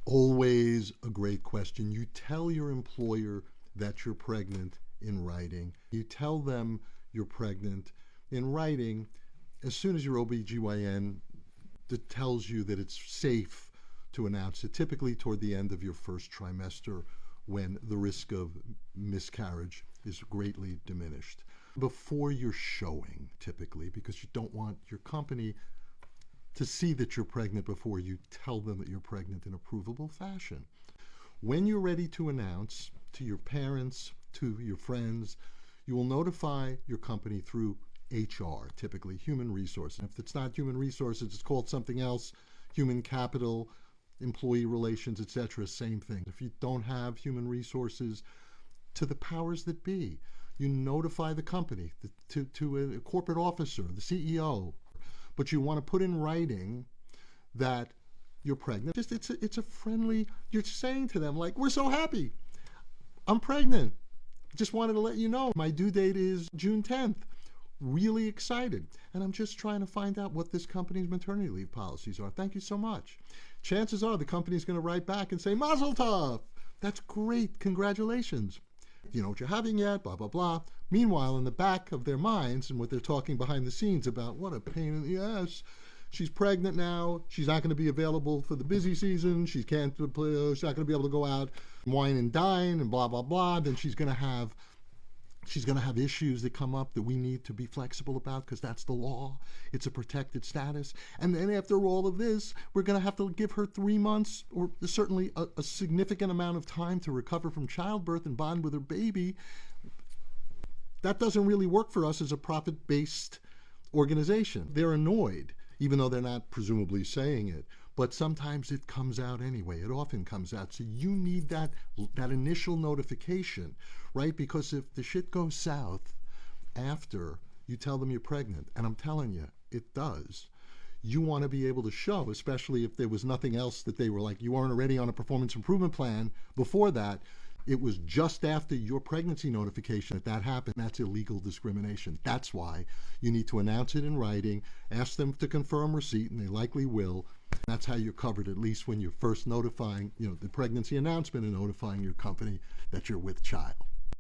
Always a great question. You tell your employer that you're pregnant in writing. You tell them you're pregnant in writing as soon as your OBGYN tells you that it's safe to announce it, typically toward the end of your first trimester when the risk of miscarriage is greatly diminished. Before you're showing, typically, because you don't want your company to see that you're pregnant before you tell them that you're pregnant in a provable fashion. When you're ready to announce to your parents, to your friends, you will notify your company through HR, typically human resources. If it's not human resources, it's called something else, human capital, employee relations, etc. Same thing. If you don't have human resources, to the powers that be, you notify the company, to a corporate officer, the CEO, but you want to put in writing that you're pregnant. It's a friendly, you're saying to them, like, we're so happy, I'm pregnant. Just wanted to let you know my due date is June 10th. Really excited. And I'm just trying to find out what this company's maternity leave policies are. Thank you so much. Chances are the company's going to write back and say, Mazel tov. That's great. Congratulations. You know what you're having yet, blah, blah, blah. Meanwhile, in the back of their minds and what they're talking behind the scenes about, what a pain in the ass. She's pregnant now. She's not going to be available for the busy season. She's not going to be able to go out and wine and dine and blah, blah, blah. Then she's going to have issues that come up that we need to be flexible about because that's the law. It's a protected status. And then after all of this, we're going to have to give her 3 months or certainly a significant amount of time to recover from childbirth and bond with her baby. That doesn't really work for us as a profit-based organization. They're annoyed, even though they're not presumably saying it. But sometimes it comes out anyway. It often comes out. So you need that initial notification, right? Because if the shit goes south after you tell them you're pregnant, and I'm telling you, it does, you want to be able to show, especially if there was nothing else that they were like, you weren't already on a performance improvement plan before that. It was just after your pregnancy notification that happened. That's illegal discrimination. That's why you need to announce it in writing, ask them to confirm receipt, and they likely will. That's how you're covered, at least when you're first notifying, the pregnancy announcement and notifying your company that you're with child.